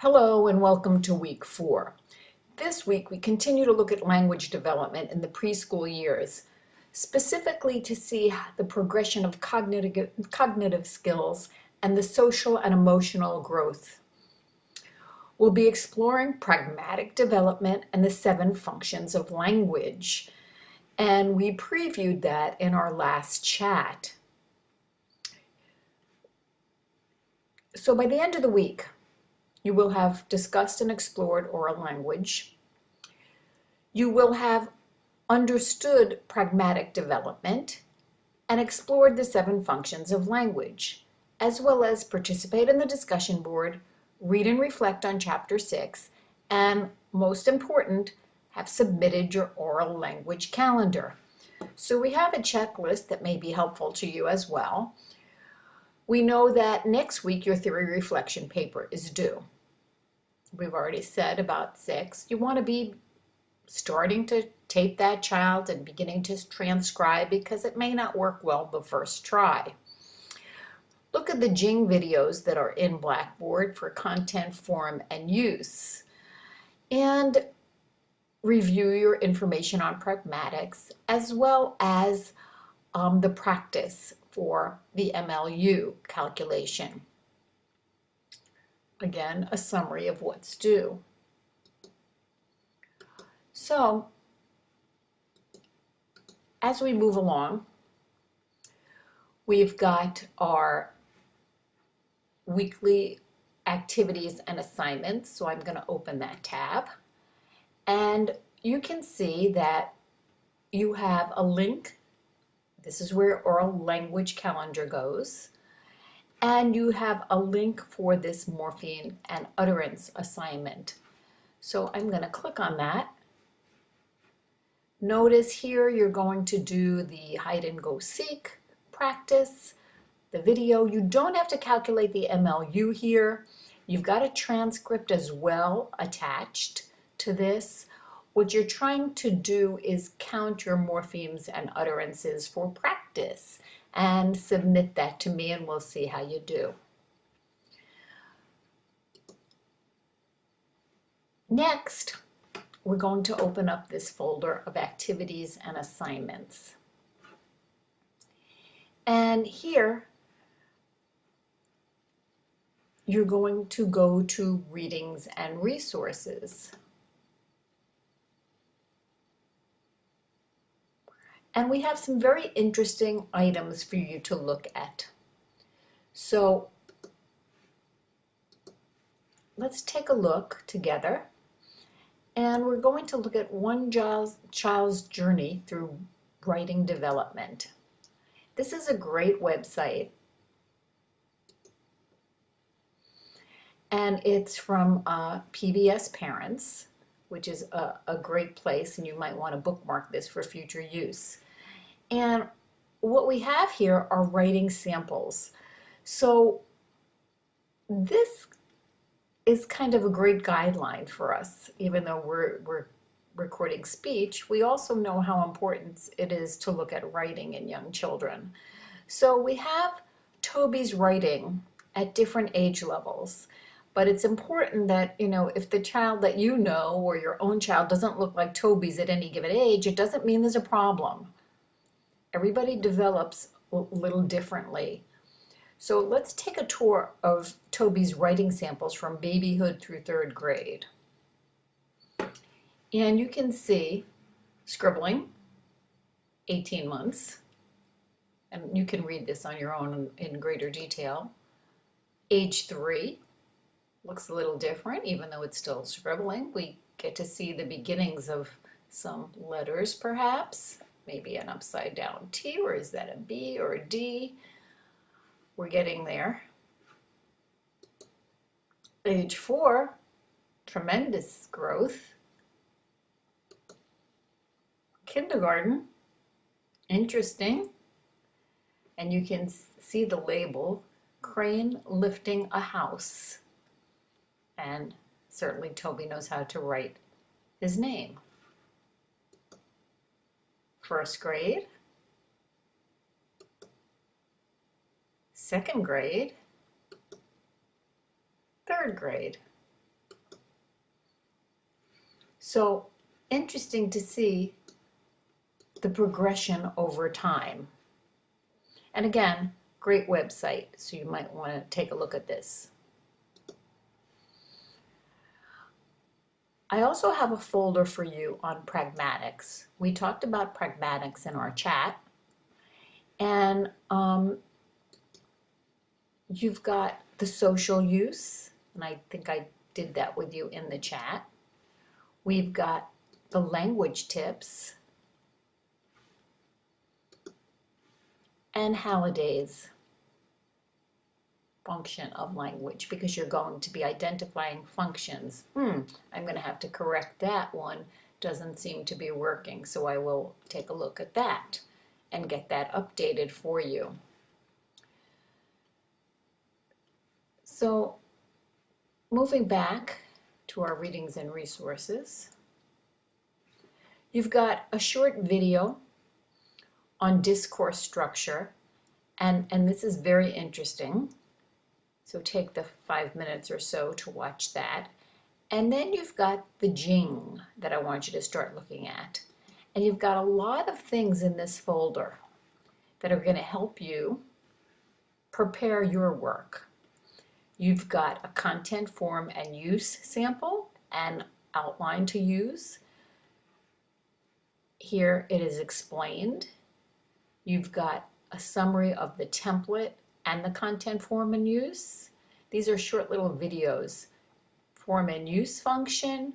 Hello and welcome to week 4. This week we continue to look at language development in the preschool years, specifically to see the progression of cognitive skills and the social and emotional growth. We'll be exploring pragmatic development and the 7 functions of language, and we previewed that in our last chat. So by the end of the week, you will have discussed and explored oral language. You will have understood pragmatic development and explored the 7 functions of language, as well as participate in the discussion board, read and reflect on Chapter 6, and most important, have submitted your oral language calendar. So we have a checklist that may be helpful to you as well. We know that next week your theory reflection paper is due. We've already said about 6. You want to be starting to tape that child and beginning to transcribe because it may not work well the first try. Look at the Jing videos that are in Blackboard for content, form, and use. And review your information on pragmatics as well as the practice for the MLU calculation. Again, a summary of what's due. So, as we move along, we've got our weekly activities and assignments. So I'm going to open that tab. And you can see that you have a link. This is where oral language calendar goes. And you have a link for this morpheme and utterance assignment. So I'm going to click on that. Notice here you're going to do the hide and go seek practice, the video. You don't have to calculate the MLU here. You've got a transcript as well attached to this. What you're trying to do is count your morphemes and utterances for practice and submit that to me and we'll see how you do. Next, we're going to open up this folder of activities and assignments. And here, you're going to go to readings and resources. And we have some very interesting items for you to look at. So let's take a look together. And we're going to look at one child's journey through writing development. This is a great website. And it's from PBS Parents, which is a great place, and you might want to bookmark this for future use. And what we have here are writing samples. So this is kind of a great guideline for us. Even though we're recording speech, we also know how important it is to look at writing in young children. So we have Toby's writing at different age levels. But it's important that, if the child that you know or your own child doesn't look like Toby's at any given age, it doesn't mean there's a problem. Everybody develops a little differently. So let's take a tour of Toby's writing samples from babyhood through 3rd grade. And you can see scribbling, 18 months. And you can read this on your own in greater detail. Age 3. Looks a little different, even though it's still scribbling. We get to see the beginnings of some letters, perhaps. Maybe an upside down T, or is that a B or a D? We're getting there. Age 4, tremendous growth. Kindergarten, interesting. And you can see the label, Crane Lifting a House. And certainly Toby knows how to write his name. 1st grade, 2nd grade, 3rd grade. So interesting to see the progression over time. And again, great website, so you might want to take a look at this. I also have a folder for you on pragmatics. We talked about pragmatics in our chat, and you've got the social use, and I think I did that with you in the chat. We've got the language tips and Halliday's function of language, because you're going to be identifying functions. I'm going to have to correct that one. Doesn't seem to be working, so I will take a look at that and get that updated for you. So moving back to our readings and resources, you've got a short video on discourse structure, and this is very interesting. So take the 5 minutes or so to watch that. And then you've got the Jing that I want you to start looking at. And you've got a lot of things in this folder that are going to help you prepare your work. You've got a content, form, and use sample and outline to use. Here it is explained. You've got a summary of the template and the content, form, and use. These are short little videos. Form and use function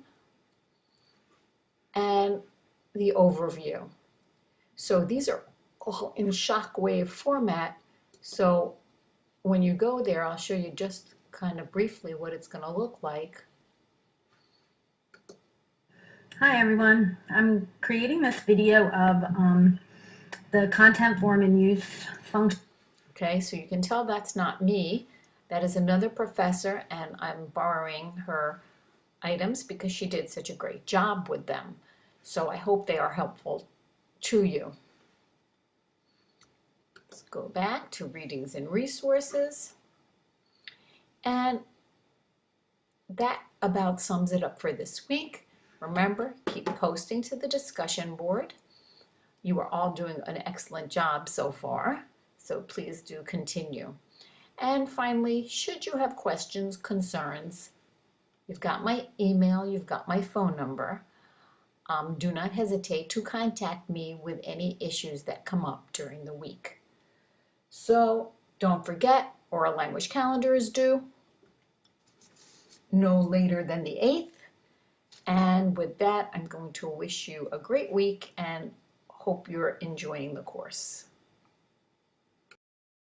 and the overview. So these are all in shockwave format. So when you go there, I'll show you just kind of briefly what it's going to look like. Hi everyone, I'm creating this video of the content, form, and use function. Okay, so you can tell that's not me. That is another professor, and I'm borrowing her items because she did such a great job with them. So I hope they are helpful to you. Let's go back to readings and resources. And that about sums it up for this week. Remember, keep posting to the discussion board. You are all doing an excellent job so far, so please do continue. And finally, should you have questions, concerns, you've got my email, you've got my phone number. Do not hesitate to contact me with any issues that come up during the week. So don't forget, oral language calendar is due no later than the 8th. And with that, I'm going to wish you a great week and hope you're enjoying the course.